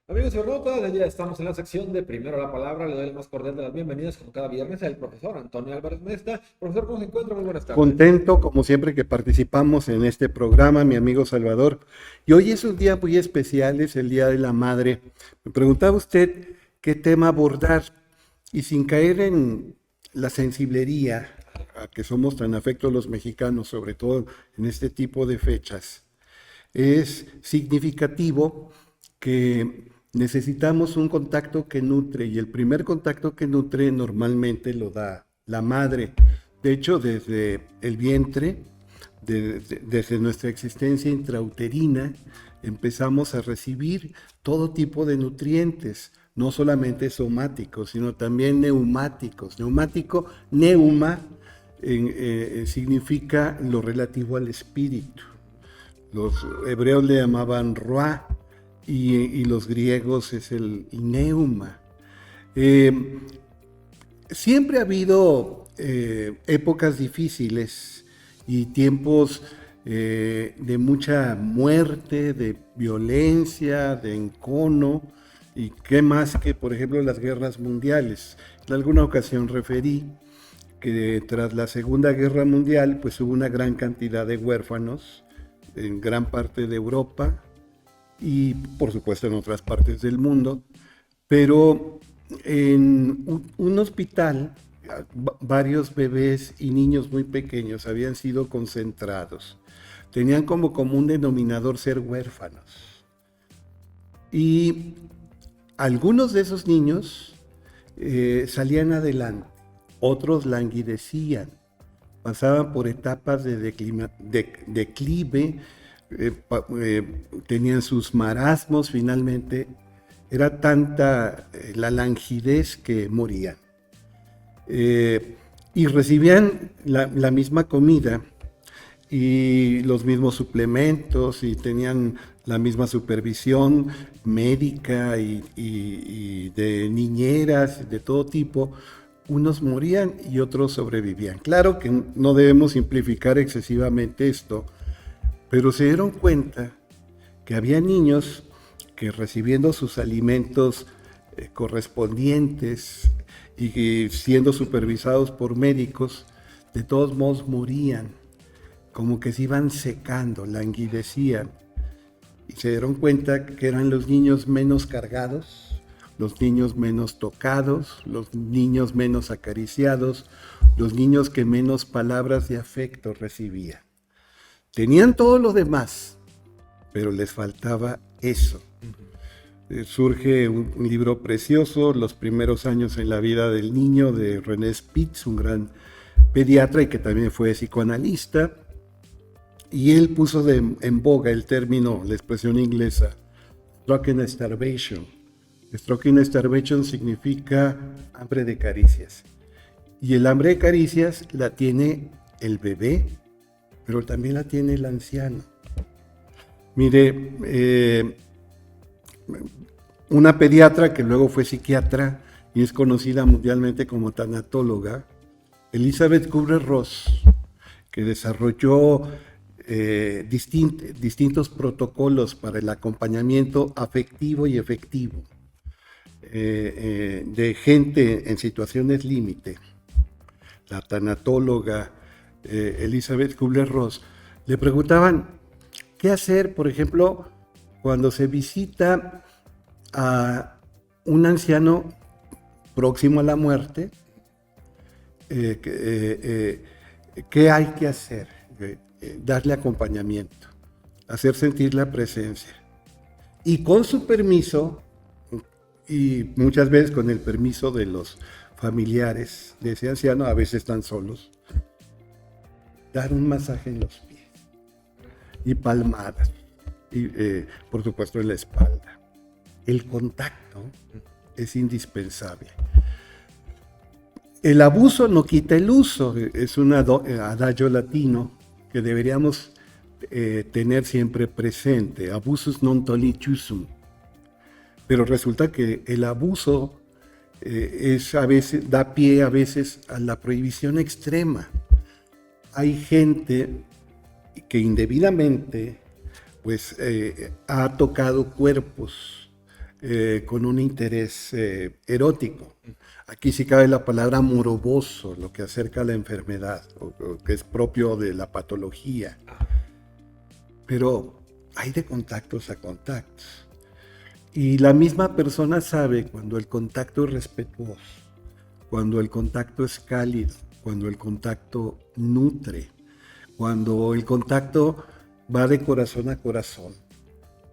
Amigos y internautas, ya estamos en la sección de Primero la Palabra. Le doy la más cordial de las bienvenidas, como cada viernes, al profesor Antonio Álvarez Mesta. Profesor, ¿cómo se encuentra? Muy buenas tardes. Contento, como siempre, que participamos en este programa, mi amigo Salvador. Y hoy es un día muy especial, es el Día de la Madre. Me preguntaba usted qué tema abordar y sin caer en la sensiblería a que somos tan afectos los mexicanos, sobre todo en este tipo de fechas, es significativo que necesitamos un contacto que nutre y el primer contacto que nutre normalmente lo da la madre. De hecho, desde el vientre, desde nuestra existencia intrauterina, empezamos a recibir todo tipo de nutrientes, no solamente somáticos, sino también neumáticos. Neumático, neuma, significa lo relativo al espíritu. Los hebreos le llamaban Ruá y los griegos es el neuma. Eh, Siempre ha habido épocas difíciles y tiempos de mucha muerte, de violencia, de encono, y qué más que, por ejemplo, las guerras mundiales. En alguna ocasión referí que tras la Segunda Guerra Mundial, pues hubo una gran cantidad de huérfanos en gran parte de Europa y, por supuesto, en otras partes del mundo, pero en un hospital, varios bebés y niños muy pequeños habían sido concentrados. Tenían como común denominador ser huérfanos. Y algunos de esos niños salían adelante, otros languidecían, pasaban por etapas de declive, tenían sus marasmos, finalmente era tanta la languidez que morían. Y recibían la misma comida y los mismos suplementos y tenían la misma supervisión médica y de niñeras de todo tipo. Unos morían y otros sobrevivían. Claro que no debemos simplificar excesivamente esto, pero se dieron cuenta que había niños que recibiendo sus alimentos correspondientes y que siendo supervisados por médicos, de todos modos morían, como que se iban secando, languidecían, y se dieron cuenta que eran los niños menos cargados, los niños menos tocados, los niños menos acariciados, los niños que menos palabras de afecto recibían. Tenían todo lo demás, pero les faltaba eso. Surge un libro precioso, Los primeros años en la vida del niño, de René Spitz, un gran pediatra y que también fue psicoanalista, y él puso en boga el término, la expresión inglesa, stroking starvation. Stroking starvation significa hambre de caricias. Y el hambre de caricias la tiene el bebé, pero también la tiene el anciano. Mire, una pediatra que luego fue psiquiatra y es conocida mundialmente como tanatóloga, Elizabeth Kubler-Ross, que desarrolló distintos protocolos para el acompañamiento afectivo y efectivo de gente en situaciones límite. La tanatóloga Elizabeth Kubler-Ross le preguntaban qué hacer, por ejemplo, cuando se visita a un anciano próximo a la muerte. ¿Qué hay que hacer? Darle acompañamiento, hacer sentir la presencia. Y con su permiso, y muchas veces con el permiso de los familiares de ese anciano, a veces están solos, dar un masaje en los pies y palmadas, y por supuesto en la espalda. El contacto es indispensable. El abuso no quita el uso, es un adagio latino que deberíamos tener siempre presente, abusus non tollit usum. Pero resulta que el abuso a veces, da pie a veces a la prohibición extrema. Hay gente que indebidamente pues, ha tocado cuerpos con un interés erótico. Aquí sí cabe la palabra morboso, lo que acerca a la enfermedad, o que es propio de la patología. Pero hay de contactos a contactos. Y la misma persona sabe cuando el contacto es respetuoso, cuando el contacto es cálido, cuando el contacto nutre, cuando el contacto va de corazón a corazón.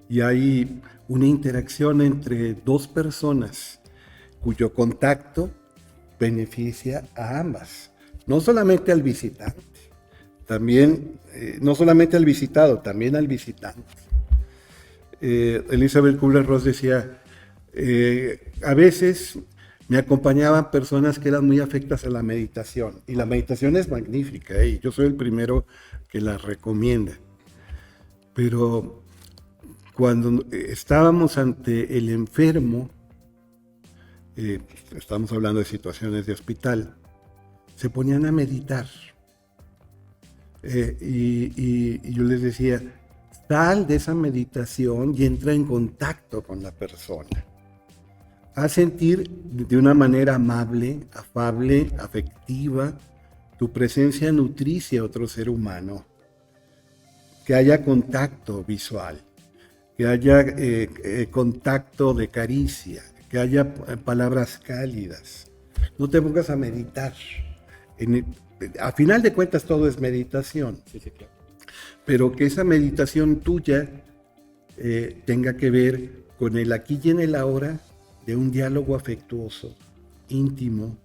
Y hay una interacción entre dos personas cuyo contacto beneficia a ambas, no solamente al visitante, también, no solamente al visitado, también al visitante. Elizabeth Kubler-Ross decía, a veces me acompañaban personas que eran muy afectas a la meditación, y la meditación es magnífica, y yo soy el primero que la recomienda, pero cuando estábamos ante el enfermo, estamos hablando de situaciones de hospital, se ponían a meditar. Y yo les decía, sal de esa meditación y entra en contacto con la persona. Haz sentir de una manera amable, afable, afectiva, tu presencia nutricia a otro ser humano. Que haya contacto visual, que haya contacto de caricia, que haya palabras cálidas. No te pongas a meditar. A final de cuentas todo es meditación. Sí, claro. Pero que esa meditación tuya tenga que ver con el aquí y en el ahora de un diálogo afectuoso, íntimo,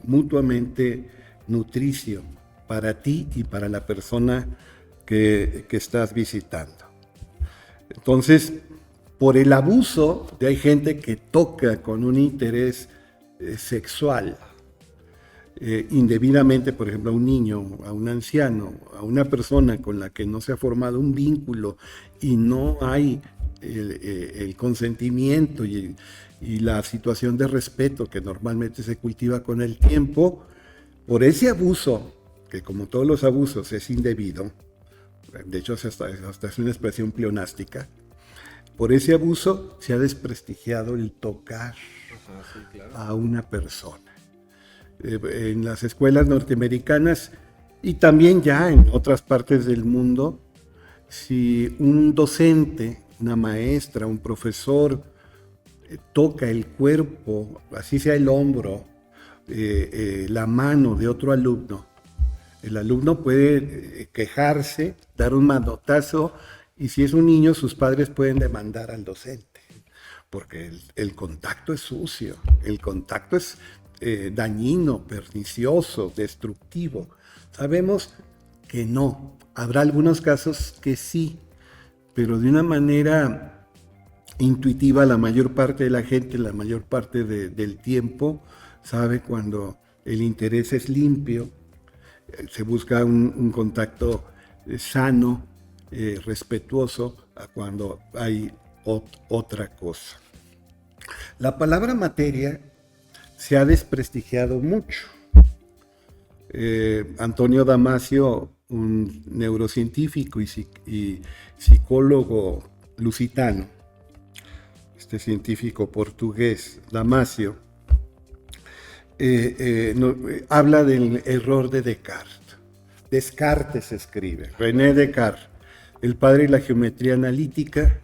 mutuamente nutricio para ti y para la persona que estás visitando. Entonces, por el abuso, hay gente que toca con un interés sexual, indebidamente, por ejemplo, a un niño, a un anciano, a una persona con la que no se ha formado un vínculo y no hay el consentimiento y la situación de respeto que normalmente se cultiva con el tiempo, por ese abuso, que como todos los abusos es indebido, de hecho hasta es una expresión pleonástica, por ese abuso se ha desprestigiado el tocar a una persona. En las escuelas norteamericanas y también ya en otras partes del mundo, si un docente, una maestra, un profesor toca el cuerpo, así sea el hombro, la mano de otro alumno, el alumno puede quejarse, dar un manotazo, y si es un niño, sus padres pueden demandar al docente, porque el contacto es sucio, el contacto es dañino, pernicioso, destructivo. Sabemos que no. Habrá algunos casos que sí, pero de una manera intuitiva la mayor parte de la gente, la mayor parte del tiempo, sabe cuando el interés es limpio, se busca un contacto sano, respetuoso, a cuando hay otra cosa. La palabra materia se ha desprestigiado mucho. Antonio Damasio, un neurocientífico y psicólogo lusitano, este científico portugués, Damasio, habla del error de Descartes. Descartes se escribe, René Descartes, el padre de la geometría analítica,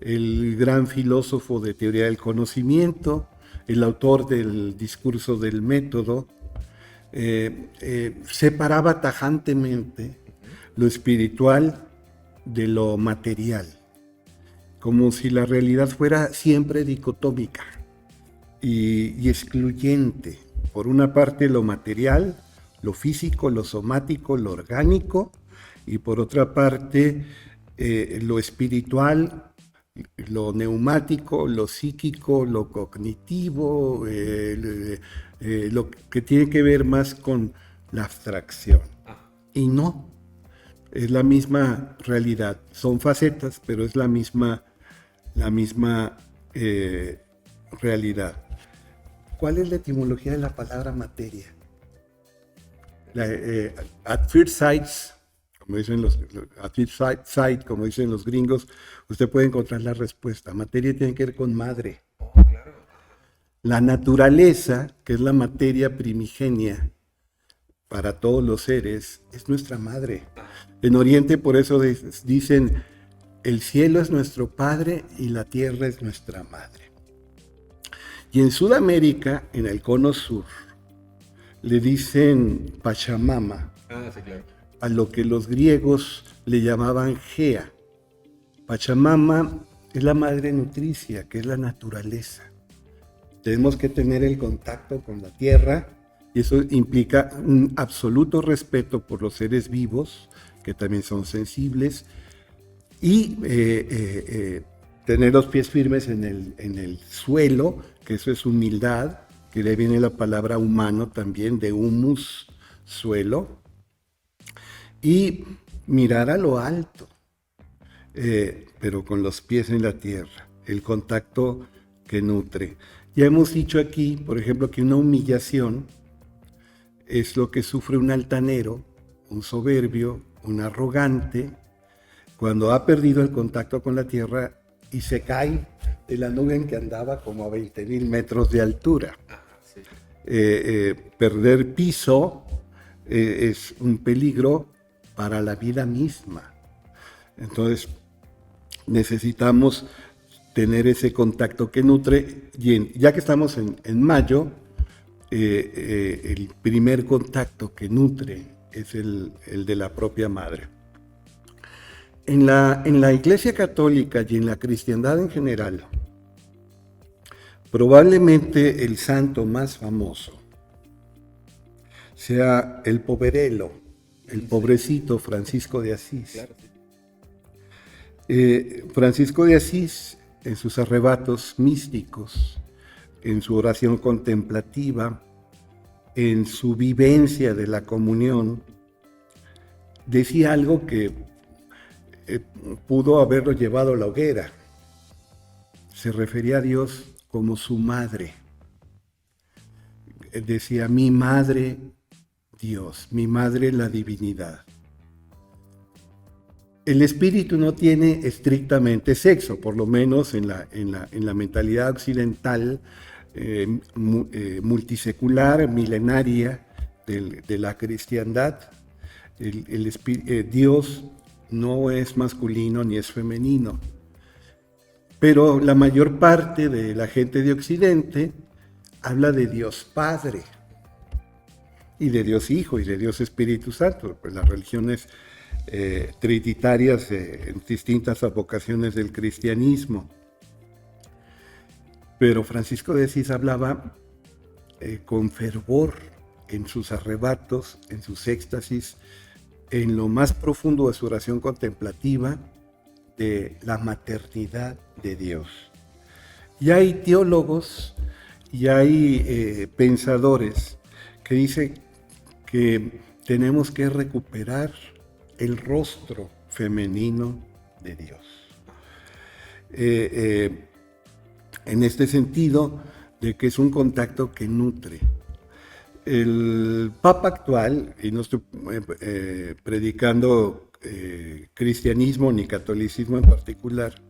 el gran filósofo de teoría del conocimiento, el autor del discurso del método, separaba tajantemente lo espiritual de lo material, como si la realidad fuera siempre dicotómica y excluyente. Por una parte lo material, lo físico, lo somático, lo orgánico, y por otra parte lo espiritual, lo neumático, lo psíquico, lo cognitivo, lo que tiene que ver más con la abstracción. Y no, es la misma realidad. Son facetas, pero es la misma realidad. ¿Cuál es la etimología de la palabra materia? At first sight, como dicen los gringos, usted puede encontrar la respuesta. Materia tiene que ver con madre. La naturaleza, que es la materia primigenia para todos los seres, es nuestra madre. En Oriente por eso dicen, el cielo es nuestro padre y la tierra es nuestra madre. Y en Sudamérica, en el cono sur, le dicen Pachamama, sí, claro, a lo que los griegos le llamaban Gea. Pachamama es la madre nutricia, que es la naturaleza. Tenemos que tener el contacto con la tierra y eso implica un absoluto respeto por los seres vivos, que también son sensibles, y tener los pies firmes en el suelo, que eso es humildad, que de ahí viene la palabra humano también, de humus, suelo, y mirar a lo alto, pero con los pies en la tierra, el contacto que nutre. Ya hemos dicho aquí, por ejemplo, que una humillación es lo que sufre un altanero, un soberbio, un arrogante, cuando ha perdido el contacto con la tierra y se cae de la nube en que andaba como a 20,000 metros de altura. Sí. Perder piso es un peligro para la vida misma. Entonces, necesitamos tener ese contacto que nutre. Y ya que estamos en mayo, el primer contacto que nutre es el de la propia madre. En la Iglesia Católica y en la cristiandad en general, probablemente el santo más famoso sea el poverelo, el pobrecito Francisco de Asís. Claro, sí. Francisco de Asís, en sus arrebatos místicos, en su oración contemplativa, en su vivencia de la comunión, decía algo que pudo haberlo llevado a la hoguera. Se refería a Dios como su madre. Decía, mi madre Dios, mi madre la divinidad. El espíritu no tiene estrictamente sexo, por lo menos en la mentalidad occidental, multisecular, milenaria de la cristiandad. Dios no es masculino ni es femenino. Pero la mayor parte de la gente de Occidente habla de Dios Padre, y de Dios Hijo, y de Dios Espíritu Santo, pues las religiones trinitarias en distintas vocaciones del cristianismo. Pero Francisco de Asís hablaba con fervor en sus arrebatos, en sus éxtasis, en lo más profundo de su oración contemplativa, de la maternidad de Dios. Y hay teólogos y hay pensadores que dicen que tenemos que recuperar el rostro femenino de Dios. En este sentido, de que es un contacto que nutre. El Papa actual, y no estoy predicando cristianismo ni catolicismo en particular,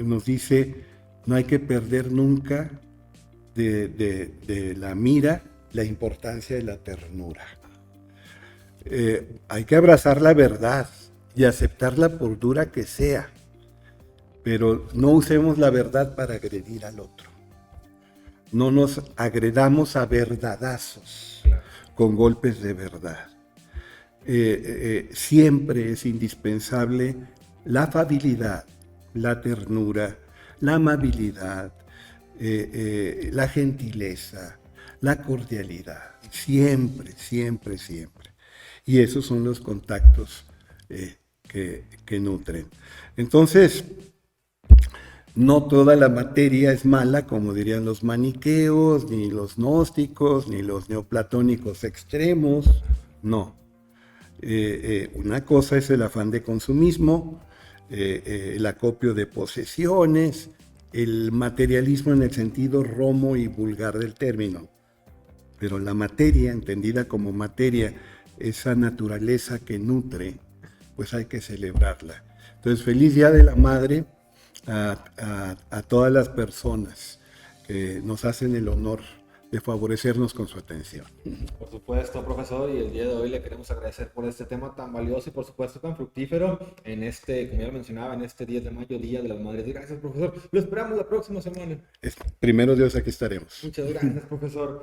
nos dice, no hay que perder nunca de la mira la importancia de la ternura. Hay que abrazar la verdad y aceptarla por dura que sea, pero no usemos la verdad para agredir al otro. No nos agredamos a verdadazos con golpes de verdad. Siempre es indispensable la afabilidad, la ternura, la amabilidad, la gentileza, la cordialidad. Siempre, siempre, siempre. Y esos son los contactos que nutren. Entonces, no toda la materia es mala, como dirían los maniqueos, ni los gnósticos, ni los neoplatónicos extremos. No. Una cosa es el afán de consumismo, el acopio de posesiones, el materialismo en el sentido romo y vulgar del término. Pero la materia, entendida como materia, esa naturaleza que nutre, pues hay que celebrarla. Entonces, feliz Día de la Madre a todas las personas nos hacen el honor de favorecernos con su atención. Por supuesto, profesor, y el día de hoy le queremos agradecer por este tema tan valioso y por supuesto tan fructífero en este, como ya lo mencionaba, en este 10 de mayo, Día de las Madres. Gracias, profesor. Lo esperamos la próxima semana. Primero Dios, aquí estaremos. Muchas gracias, profesor.